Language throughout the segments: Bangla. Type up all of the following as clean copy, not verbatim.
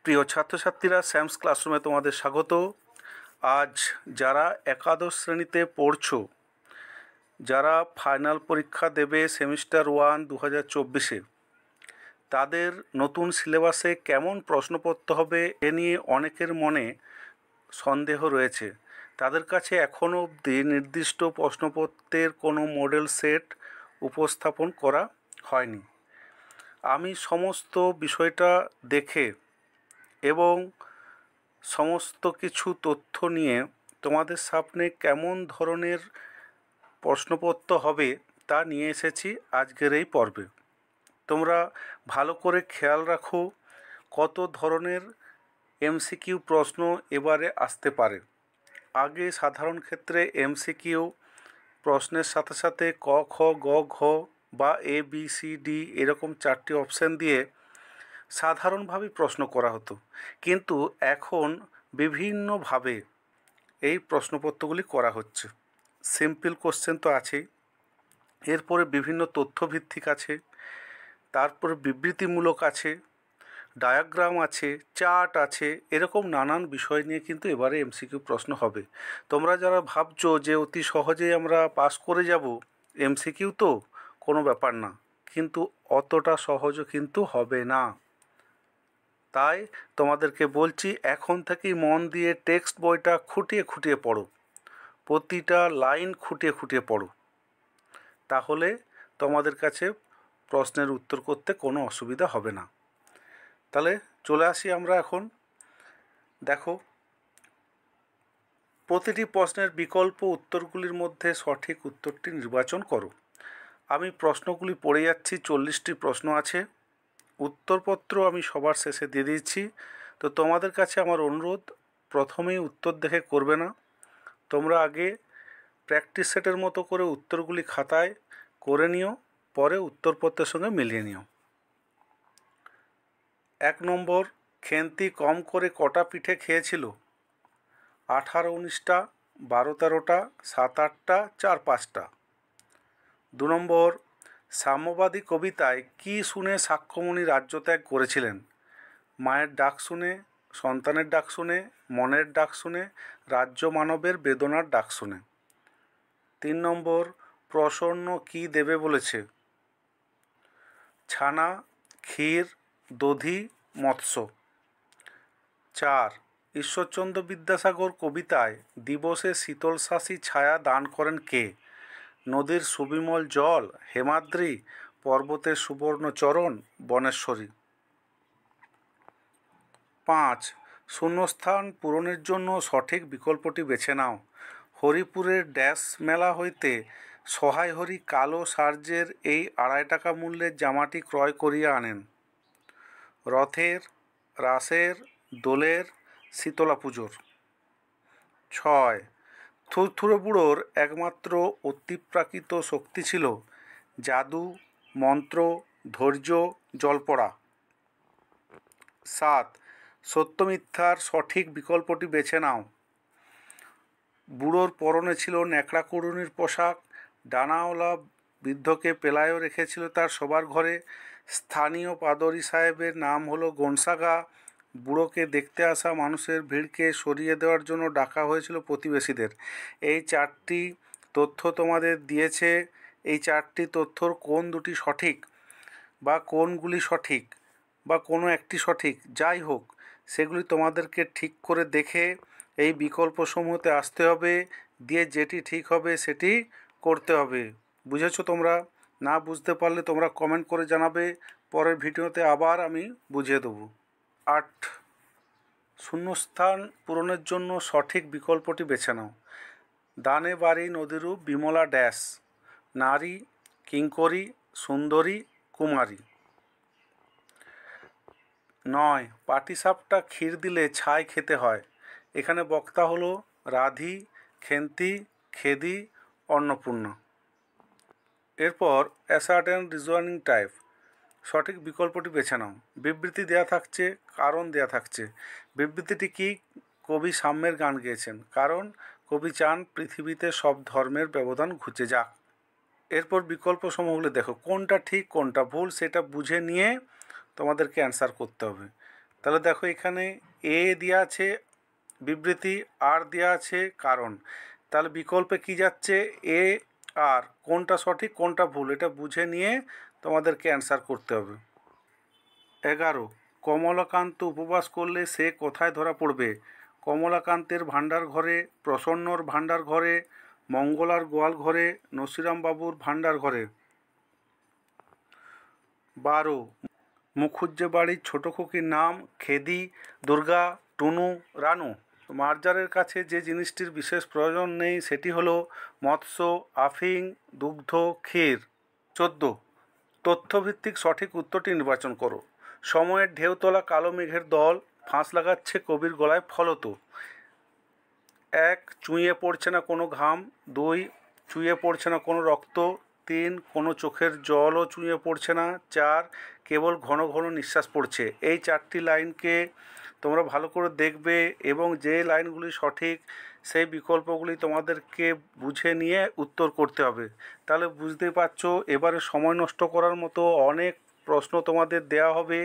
প্রিয় ছাত্রছাত্রীরা, স্যামস ক্লাসরুমে তোমাদের স্বাগত। আজ যারা একাদশ শ্রেণীতে পড়ছো, যারা ফাইনাল পরীক্ষা দেবে সেমিস্টার 1 2024-এ, তাদের নতুন সিলেবাসে কেমন প্রশ্নপত্র হবে এ নিয়ে অনেকের মনে সন্দেহ রয়েছে। তাদের কাছে এখনও অবধি নির্দিষ্ট প্রশ্নপত্রের কোনো মডেল সেট উপস্থাপন করা হয়নি। আমি সমস্ত বিষয়টা দেখে এবং সমস্ত কিছু তথ্য নিয়ে তোমাদের সামনে কেমন ধরনের প্রশ্নপত্র হবে তা নিয়ে এসেছি আজকের এই পর্বে। তোমরা ভালো করে খেয়াল রাখো কত ধরনের এমসিকিউ প্রশ্ন এবারে আসতে পারে। আগে সাধারণ ক্ষেত্রে এমসিকিউ প্রশ্নের সাথে সাথে ক, খ, গ, ঘ বা এ, বি, সি, ডি এরকম 4টি অপশান দিয়ে সাধারণভাবে প্রশ্ন করা হতো, কিন্তু এখন বিভিন্নভাবে এই প্রশ্নপত্রগুলি করা হচ্ছে। সিম্পল কোশ্চেন তো আছেই, এরপরে বিভিন্ন তথ্যভিত্তিক আছে, তারপরে বিবৃতিমূলক আছে, ডায়াগ্রাম আছে, চার্ট আছে, এরকম নানান বিষয় নিয়ে কিন্তু এবারে এমসিকিউ প্রশ্ন হবে। তোমরা যারা ভাবছো যে অতি সহজেই আমরা পাস করে যাব, এমসিকিউ তো কোনো ব্যাপার না, কিন্তু অতটা সহজও কিন্তু হবে না। তাই তোমাদেরকে বলছি, এখন থেকেই মন দিয়ে টেক্সট বইটা খুঁটিয়ে খুঁটিয়ে পড়ো, প্রতিটা লাইন খুঁটিয়ে খুঁটিয়ে পড়ো, তাহলে তোমাদের কাছে প্রশ্নের উত্তর করতে কোনো অসুবিধা হবে না। তাহলে চলে আসি আমরা এখন। দেখো, প্রতিটি প্রশ্নের বিকল্প উত্তরগুলির মধ্যে সঠিক উত্তরটি নির্বাচন করো। আমি প্রশ্নগুলি পড়ে যাচ্ছি, 40টি প্রশ্ন আছে। উত্তরপত্র আমি সবার শেষে দিয়ে দিয়েছি। তো তোমাদের কাছে আমার অনুরোধ, প্রথমেই উত্তর দেখে করবে না, তোমরা আগে প্র্যাকটিস সেটের মতো করে উত্তরগুলি খাতায় করে নিও, পরে উত্তরপত্রের সঙ্গে মিলিয়ে নিও। 1 নম্বর, খেন্তি কম করে কটা পিঠে খেয়েছিল? 18-19টা, 12-13টা, 7-8টা, 4-5টা। 2 নম্বর, সাম্যবাদী কবিতায় কি শুনে সাক্ষ্যমণি রাজ্যত্যাগ করেছিলেন? মায়ের ডাক শুনে, সন্তানের ডাক শুনে, মনের ডাক শুনে, রাজ্য মানবের বেদনার ডাক শুনে। 3 নম্বর, প্রসন্ন কি দেবে বলেছে? ছানা, ক্ষীর, দধি, মৎস্য। 4, ঈশ্বরচন্দ্র বিদ্যাসাগর কবিতায় দিবসে শীতলশাসী ছায়া দান করেন কে? নদীর সুবিমল জল, হেমাদ্রি, পর্বতের সুবর্ণ চরণ, বনেশ্বরী। 5, শূন্যস্থান পূরণের জন্য সঠিক বিকল্পটি বেছে নাও। হরিপুরের ড্যাশ মেলা হইতে সহায় হরি কালো সার্জের এই 2.5 টাকা মূল্যের জামাটি ক্রয় করিয়া আনেন। রথের, রাসের, দোলের, শীতলা পুজোর। 6, থুরথুরে বুড়োর একমাত্র অতিপ্রাকৃত শক্তি ছিল জাদু, মন্ত্র, ধৈর্য, জলপড়া। 7, সত্য মিথ্যার সঠিক বিকল্পটি বেছে নাও। বুড়োর পরনে ছিল ন্যাকড়া কুড়ুনির পোশাক, ডানাওয়ালা বৃদ্ধকে পেলায়ও রেখেছিল তার শোবার ঘরে, স্থানীয় পাদরি সাহেবের নাম হলো গনসাগা, বুড়োকে দেখতে আসা মানুষের ভিড়কে সরিয়ে দেওয়ার জন্য ডাকা হয়েছিল প্রতিবেশীদের। এই 4টি তথ্য তোমাদের দিয়েছে। এই 4টি তথ্যর কোন দুটি সঠিক বা কোনগুলি সঠিক বা কোনো একটি সঠিক, যাই হোক, সেগুলি তোমাদেরকে ঠিক করে দেখে এই বিকল্পসমূহতে আসতে হবে, দিয়ে যেটি ঠিক হবে সেটি করতে হবে। বুঝেছো তোমরা? না বুঝতে পারলে তোমরা কমেন্ট করে জানাবে, পরের ভিডিওতে আবার আমি বুঝিয়ে দেবো। 8, শূন্যস্থান পূরণের জন্য সঠিক বিকল্পটি বেছে নাও। দানে বাড়ি নদীরূপ বিমলা ড্যাশ, নারী, কিঙ্করী, সুন্দরী, কুমারী। 9, পাটিসাপটা ক্ষীর দিলে ছাই খেতে হয়। এখানে বক্তা হলো রাধি, খেন্তি, খেদি, অন্নপূর্ণা। এরপর অ্যাসার্ট অ্যান্ড রিজনিং টাইপ, সঠিক বিকল্পটি বেছে নাও। বিবৃতি দেয়া থাকছে, কারণ দেয়া থাকছে। বিবৃতিটি কি? কবি সাম্যের গান গেয়েছেন, কারণ কবি চান পৃথিবীতে সব ধর্মের ব্যবধান ঘুচে যাক। এরপর বিকল্প সমূহগুলো দেখো, কোনটা ঠিক কোনটা ভুল সেটা বুঝে নিয়ে তোমাদেরকে অ্যান্সার করতে হবে। তাহলে দেখো এখানে এ দেওয়া আছে বিবৃতি, আর দেওয়া আছে কারণ। তাহলে বিকল্পে কি যাচ্ছে, এ আর, কোনটা সঠিক কোনটা ভুল এটা বুঝে নিয়ে তোমাদেরকে অ্যান্সার করতে হবে। 11, কমলাকান্ত উপবাস করলে সে কোথায় ধরা পড়বে? কমলাকান্তের ভাণ্ডার ঘরে, প্রসন্নর ভাণ্ডার ঘরে, মঙ্গলার গোয়াল ঘরে, নসিরাম বাবুর ভাণ্ডার ঘরে। 12, মুখুজ্জে বাড়ির ছোট খুকির নাম খেদি, দুর্গা, টুনু, রানু। মার্জারের কাছে যে জিনিসটির বিশেষ প্রয়োজন নেই সেটি হলো মৎস্য, আফিং, দুগ্ধ, ক্ষীর। 14, তথ্যভিত্তিক সঠিক উত্তরটি নির্বাচন করো। সময়ের ঢেউ তোলা কালো মেঘের দল ফাঁস লাগাচ্ছে কবির গলায় ফলত। 1, চুঁইয়ে পড়ছে না কোনো ঘাম। 2, চুঁইয়ে পড়ছে না কোনো রক্ত। 3, কোনো চোখের জলও চুঁইয়ে পড়ছে না। 4, কেবল ঘন ঘন নিঃশ্বাস পড়ছে। এই 4টি লাইনকে তোমরা ভালো করে দেখবে এবং যে লাইনগুলি সঠিক সেই বিকল্পগুলি তোমাদেরকে বুঝে নিয়ে উত্তর করতে হবে। তাহলে বুঝতেই পারছো এবারে সময় নষ্ট করার মতো অনেক প্রশ্ন তোমাদের দেওয়া হবে,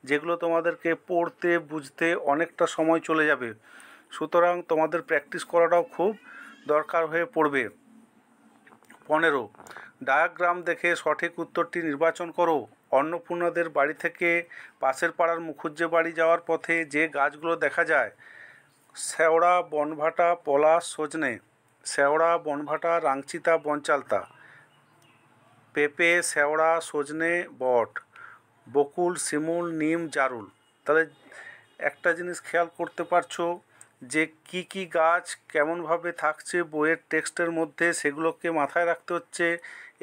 যেগুলো তোমাদেরকে পড়তে বুঝতে অনেকটা সময় চলে যাবে। সুতরাং তোমাদের প্র্যাকটিস করাটাও খুব দরকার হয়ে পড়বে। 15, ডায়াগ্রাম দেখে সঠিক উত্তরটি নির্বাচন করো। অন্নপূর্ণাদের বাড়ি থেকে পাশের পাড়ার মুখুজ্জে বাড়ি যাওয়ার পথে যে গাছগুলো দেখা যায়, শেওড়া, বনভাটা, পলাশ, সজনে। শেওড়া, বনভাটা, রাংচিতা, বনচালতা। পেঁপে, শেওড়া, সজনে, বট। বকুল, শিমুল, নিম, জারুল। তাহলে একটা জিনিস খেয়াল করতে পারছো যে কি কি গাছ কেমনভাবে থাকছে বইয়ের টেক্সটের মধ্যে, সেগুলোকে মাথায় রাখতে হচ্ছে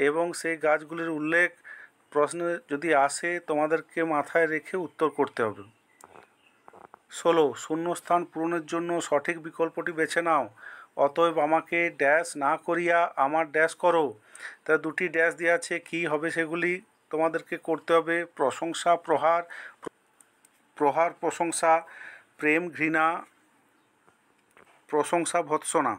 এবং সেই গাছগুলির উল্লেখ প্রশ্নে যদি আসে তোমাদেরকে মাথায় রেখে উত্তর করতে হবে। 16, শূন্যস্থান পূরণের জন্য সঠিক বিকল্পটি বেছে নাও। অতএব আমাকে ড্যাশ না করিয়া আমার ড্যাশ করো। তা দুটি ড্যাশ দেওয়া আছে, কী হবে সেগুলি তোমাদেরকে করতে হবে। প্রশংসা, প্রহার, প্রহার, প্রশংসা, প্রেম, ঘৃণা, প্রশংসা, ভৎসনা।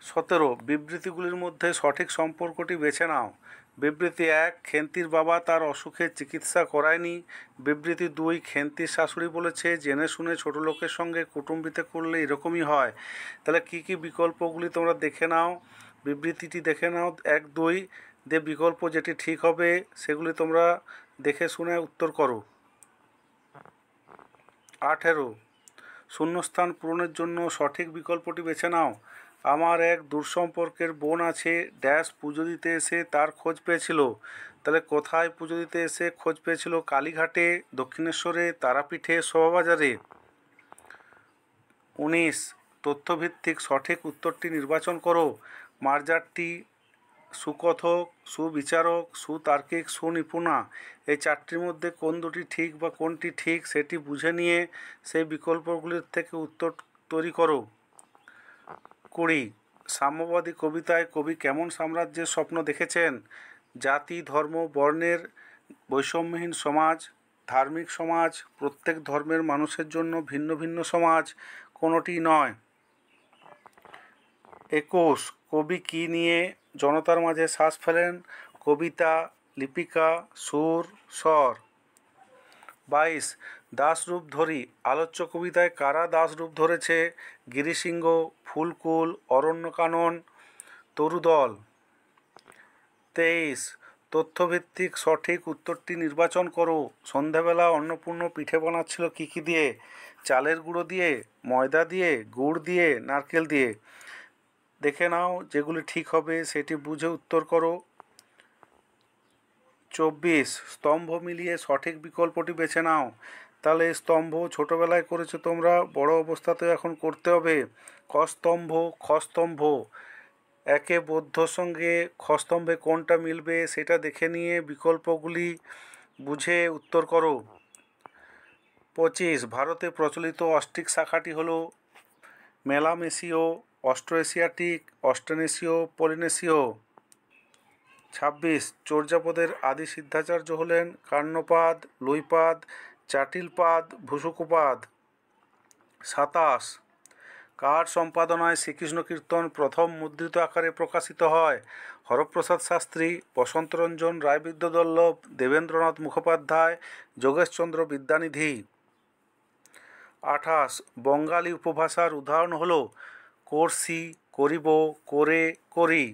17, বিবৃতিগুলির মধ্যে সঠিক সম্পর্কটি বেছে নাও। বিবৃতি 1, খেন্তির বাবা তার অসুখের চিকিৎসা করায়নি। বিবৃতি 2, খেন্তির শাশুড়ি বলেছে জেনে শুনে ছোটো লোকের সঙ্গে কুটুম্বিতে করলে এরকমই হয়। তাহলে কি কি বিকল্পগুলি তোমরা দেখে নাও, বিবৃতিটি দেখে নাও 1, 2 দিয়ে বিকল্প যেটি ঠিক হবে সেগুলি তোমরা দেখে শুনে উত্তর করো। 18, শূন্যস্থান পূরণের জন্য সঠিক বিকল্পটি বেছে নাও। আমার এক দূরসম্পর্কের বোন আছে, ড্যাশ পুজো দিতে এসে তার খোঁজ পেয়েছিল। তাহলে কোথায় পুজো দিতে এসে খোঁজ পেয়েছিল? কালীঘাটে, দক্ষিণেশ্বরে, তারাপীঠে, শোভাবাজারে। 19, তথ্যভিত্তিক সঠিক উত্তরটি নির্বাচন করো। মার্জারটি সুকথক, সুবিচারক, সুতার্কিক, সুনিপুণা। এই 4টির মধ্যে কোন দুটি ঠিক বা কোনটি ঠিক সেটি বুঝে নিয়ে সেই বিকল্পগুলির থেকে উত্তর তৈরি করো। 20, সাম্যবাদী কবিতায় কবি কেমন সাম্রাজ্যের স্বপ্ন দেখেছেন? জাতি, ধর্ম, বর্ণের বৈষম্যহীন সমাজ, ধার্মিক সমাজ, প্রত্যেক ধর্মের মানুষের জন্য ভিন্ন ভিন্ন সমাজ, কোনোটি নয়। 21, কবি কী নিয়ে জনতার মাঝে শ্বাস ফেলেন? কবিতা, লিপিকা, সুর, স্বর। 22, দাসরূপ ধরি আলোচ্য কবিতায় কারা দাসরূপ ধরেছে? গিরিসিংহ, ফুলকুল, অরণ্যকানন, তরুদল। 23, তথ্যভিত্তিক সঠিক উত্তরটি নির্বাচন করো। সন্ধ্যাবেলা অন্নপূর্ণ পিঠে বানাচ্ছিল কী কী দিয়ে? চালের গুঁড়ো দিয়ে, ময়দা দিয়ে, গুড় দিয়ে, নারকেল দিয়ে। দেখে নাও যেগুলি ঠিক হবে সেটি বুঝে উত্তর করো। 24, স্তম্ভ মিলিয়ে সঠিক বিকল্পটি বেছে নাও। তাহলে স্তম্ভ ছোটোবেলায় করেছো তোমরা, বড় অবস্থাতেও এখন করতে হবে। কস্তম্ভ, খস্তম্ভ। একে বৌদ্ধর সঙ্গে খস্তম্ভে কোনটা মিলবে সেটা দেখে নিয়ে বিকল্পগুলি বুঝে উত্তর করো। 25, ভারতে প্রচলিত অস্ট্রিক শাখাটি হলো মেলানেসীয়, অস্ট্রোএশিয়াটিক, অস্ট্রোনেশীয়, পলিনেশীয়। 26, চর্যাপদের আদি সিদ্ধাচার্য হলেন কার্ণপাদ, লুইপাদ, চাটিলপাদ, ভূসুকুপাদ। 27, কার সম্পাদনায় শ্রীকৃষ্ণ কীর্তন প্রথম মুদ্রিত আকারে প্রকাশিত হয়? হরপ্রসাদ শাস্ত্রী, বসন্তরঞ্জন রায়বিদ্যাবল্লভ, দেবেন্দ্রনাথ মুখোপাধ্যায়, যোগেশচন্দ্র বিদ্যানিধি। 28 বঙ্গালী উপভাষার উদাহরণ হলো করছি, করিব, করে, করি।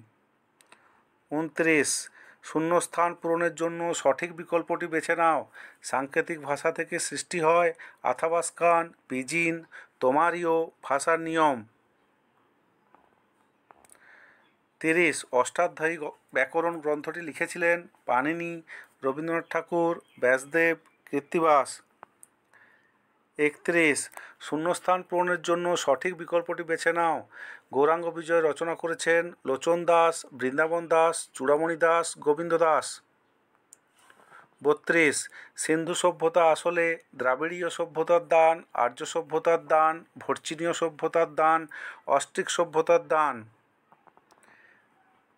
29 শূন্যস্থান পূরণের জন্য সঠিক বিকল্পটি বেছে নাও। সাংকেতিক ভাষা থেকে সৃষ্টি হয় আথাবাস্কান, পিজিন, তোমারীয় ভাষার নিয়ম। 30 অষ্টাধ্যায়ী ব্যাকরণ গ্রন্থটি লিখেছিলেন পাণিনি, রবীন্দ্রনাথ ঠাকুর, ব্যাসদেব, কৃত্তিবাস। 31 শূন্যস্থান পূরণের জন্য সঠিক বিকল্পটি বেছে নাও। গৌরাঙ্গ বিজয় রচনা করেছেন লোচন দাস, বৃন্দাবন দাস, চূড়ামণি দাস, গোবিন্দ দাস। 32 সিন্ধু সভ্যতা আসলে দ্রাবিড়ীয় সভ্যতার দান, আর্য সভ্যতার দান, ভর্চিনীয় সভ্যতার দান, অস্ট্রিক সভ্যতার দান।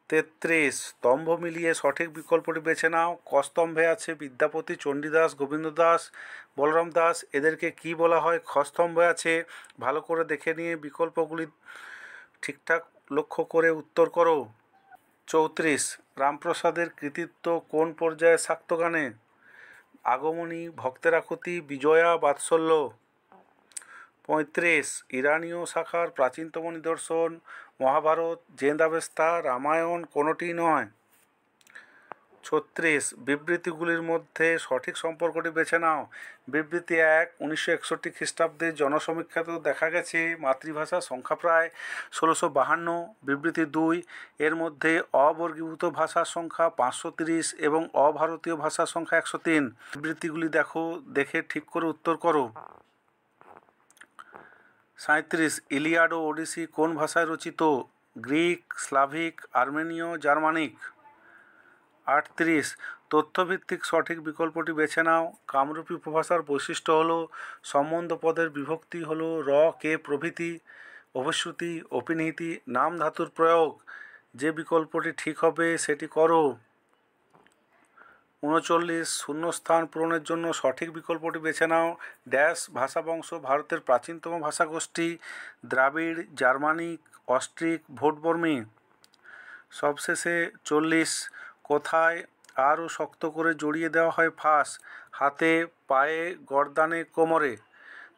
33 স্তম্ভ মিলিয়ে সঠিক বিকল্পটি বেছে নাও। ক স্তম্ভে আছে বিদ্যাপতি, চণ্ডীদাস, গোবিন্দ দাস, বলরাম দাস। এদেরকে কি বলা হয়? খ স্তম্ভে আছে। ভালো করে দেখে নিয়ে বিকল্পগুলি ঠিকঠাক লক্ষ্য করে উত্তর করো। 34 রামপ্রসাদের কৃতিত্ব কোন পর্যায়ে শাক্ত গানে? আগমনী, ভক্তের আকুতি, বিজয়া, বাৎসল্য। 35 ইরানীয় শাখার প্রাচীনতম নিদর্শন মহাভারত, জেন্দাবেস্তা, রামায়ণ কোনোটিই নয়। 36 বিবৃতিগুলির মধ্যে সঠিক সম্পর্কটি বেছে নাও। বিবৃতি 1 1961 খ্রিস্টাব্দে জনসমীক্ষাতেও দেখা গেছে মাতৃভাষার সংখ্যা প্রায় 1652। বিবৃতি 2 এর মধ্যে অবর্গীভূত ভাষার সংখ্যা 530 এবং অভারতীয় ভাষার সংখ্যা 103। বিবৃতিগুলি দেখে ঠিক করে উত্তর করো। 37 ইলিয়াড ও ওডিসি কোন ভাষায় রচিত? Greek, Slavic, আর্মেনীয়, Germanic. 38 তথ্যভিত্তিক সঠিক বিকল্পটি বেছে নাও। কামরূপী উপভাষার বৈশিষ্ট্য হলো সম্বন্ধ পদের বিভক্তি হলো র, কে প্রভৃতি, অভিশ্রুতি, অপিনিহিতি, নাম ধাতুর প্রয়োগ। যে বিকল্পটি ঠিক হবে সেটি করো। 39 শূন্যস্থান পূরণের জন্য সঠিক বিকল্পটি বেছে নাও। ড্যাশ ভাষা বংশ ভারতের প্রাচীনতম ভাষাগোষ্ঠী দ্রাবিড়, জার্মানিক, অস্ট্রিক, ভোটবর্মী। সবশেষে 40 কোথায় আরও শক্ত করে জড়িয়ে দেওয়া হয় ফাঁস? হাতে, পায়ে, গর্দানে, কোমরে।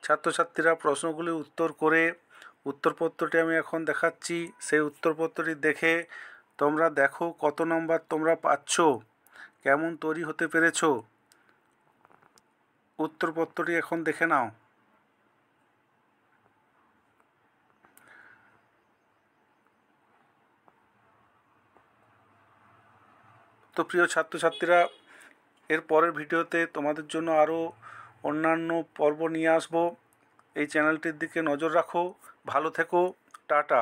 ছাত্রছাত্রীরা প্রশ্নগুলি উত্তর করে উত্তরপত্রটি আমি এখন দেখাচ্ছি। সেই উত্তরপত্রটি দেখে তোমরা দেখো কত নম্বর তোমরা পাচ্ছ, কেমন তৈরি হতে পেরেছো। উত্তরপত্রটি এখন দেখে নাও। তো প্রিয় ছাত্রছাত্রীরা, এর পরের ভিডিওতে তোমাদের জন্য আরও অন্যান্য পর্ব নিয়ে আসবো। এই চ্যানেলটির দিকে নজর রাখো। ভালো থেকো। টাটা।